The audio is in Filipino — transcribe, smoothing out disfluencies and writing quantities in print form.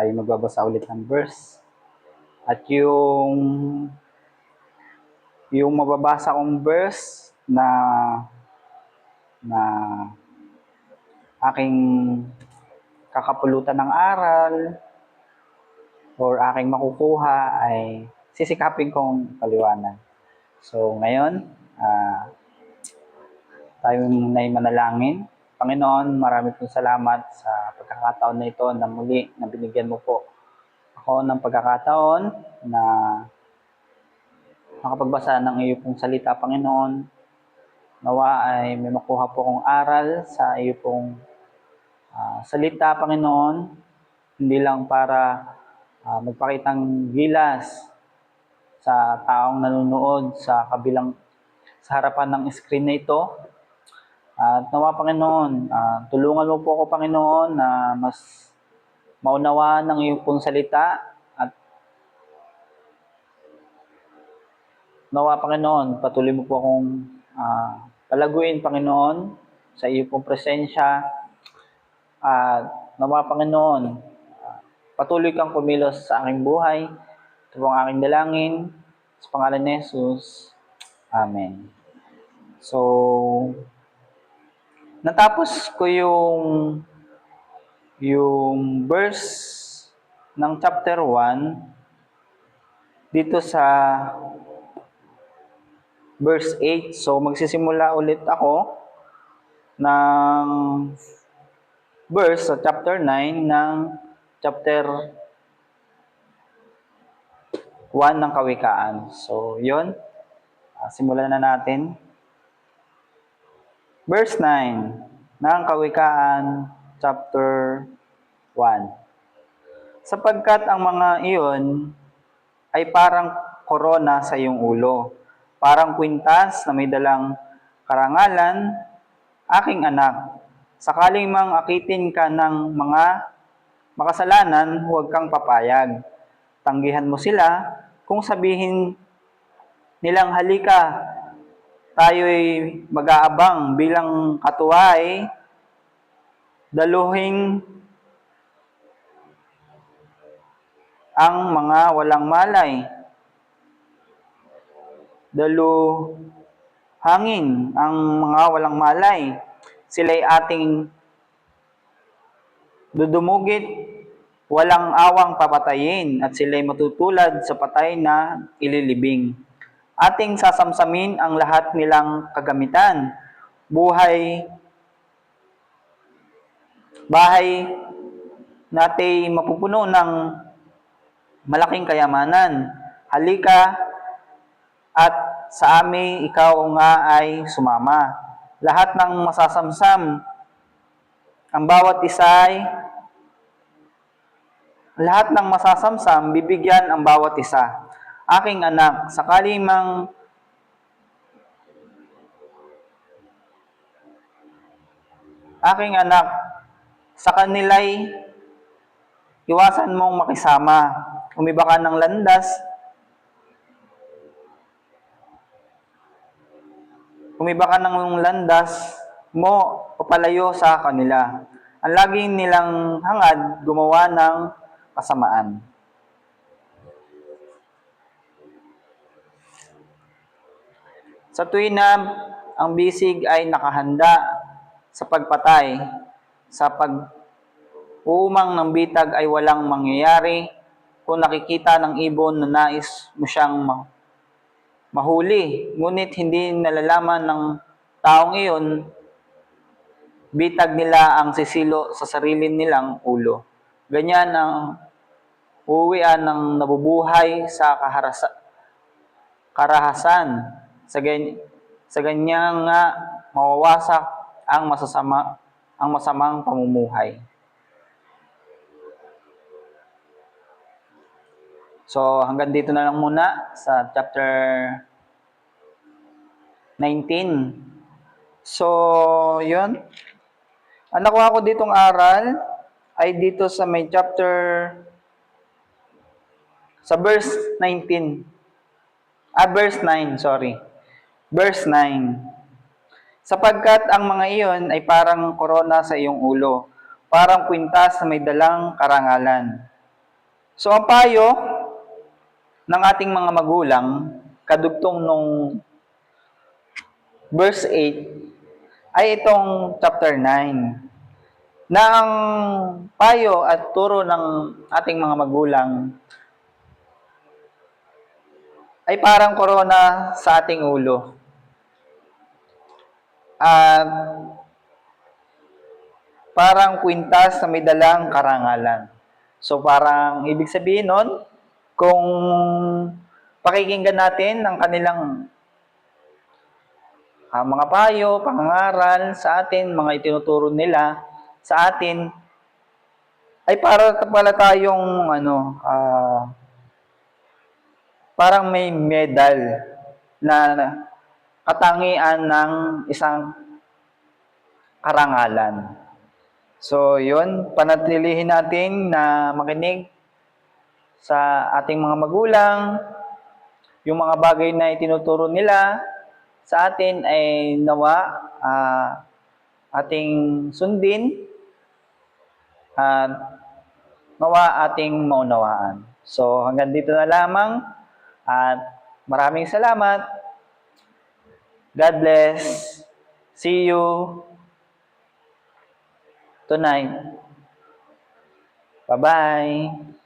tayo magbabasa ulit ng verse. At yung mababasa kong verse na aking kakapulutan ng aral or aking makukuha ay sisikapin kong paliwanag. So ngayon, tayo na manalangin. Panginoon, marami pong salamat sa pagkakataon na ito na muli na binigyan mo po ako ng pagkakataon na makapagbasa ng iyo pong salita, Panginoon. Nawa ay may makuha po akong aral sa iyo pong salita, Panginoon. Hindi lang para magpakitang gilas sa taong nanonood sa harapan ng screen na ito. At nawa, Panginoon, tulungan mo po ako, Panginoon, na mas maunawaan ng iyong pong salita. At nawa, Panginoon, patuloy mo po akong palaguin, Panginoon, sa iyong pong presensya. At nawa, Panginoon, patuloy kang kumilos sa aking buhay. Ito po ang aking dalangin. Sa pangalan ni Jesus. Amen. So, natapos ko yung verse ng chapter 1 dito sa verse 8. So, magsisimula ulit ako ng verse sa chapter 9 ng chapter 1 ng Kawikaan. So, yun. Simulan na natin. Verse 9 ng Kawikaan, chapter 1. Sapagkat ang mga iyon ay parang korona sa iyong ulo, parang kwintas na may dalang karangalan, aking anak. Sakaling mang akitin ka ng mga makasalanan, huwag kang papayag. Tanggihan mo sila kung sabihin nilang halika, tayo'y mag-aabang bilang katuway, daluhin ang mga walang malay. Daluhangin ang mga walang malay. Sila'y ating dudumugit, walang awang papatayin, at sila'y matutulad sa patay na ililibing. Ating sasamsamin ang lahat nilang kagamitan. Bahay natin mapupuno ng malaking kayamanan. Halika at sa amin ikaw nga ay sumama. Lahat ng masasamsam, bibigyan ang bawat isa. Aking anak, sakali mang sa kanila'y iwasan mong makisama. Umiba ka ng landas mo papalayo sa kanila. Ang laging nilang hangad gumawa ng kasamaan. Sa tuwin na ang bisig ay nakahanda sa pagpatay, sa pag-uumang ng bitag ay walang mangyayari. Kung nakikita ng ibon na nais mo siyang mahuli, ngunit hindi nalalaman ng taong iyon, bitag nila ang sisilo sa sarili nilang ulo. Ganyan ang uuwian ng nabubuhay sa karahasan. Sa ganyan nga mawawasak ang masamang pamumuhay. So, hanggang dito na lang muna sa chapter 19. So, yun. Ang nakuha ko ditong aral ay dito sa may sa verse 19. Verse 9, sorry. Verse 9. Sapagkat ang mga iyon ay parang korona sa iyong ulo, parang kwintas na may dalang karangalan. So, ang payo ng ating mga magulang, kadugtong nung verse 8, ay itong chapter 9, na ang payo at turo ng ating mga magulang ay parang korona sa ating ulo. At parang kwintas na may dalang karangalan. So parang ibig sabihin nun, kung pakikinggan natin ang kanilang mga payo, pangangaral sa atin, mga itinuturo nila sa atin, ay para pala tayong parang may medal na katangian ng isang karangalan. So, yun, panatilihin natin na makinig sa ating mga magulang, yung mga bagay na itinuturo nila sa atin ay nawa ating sundin at nawa ating maunawaan. So, hanggang dito na lamang at maraming salamat. God bless. See you tonight. Bye-bye.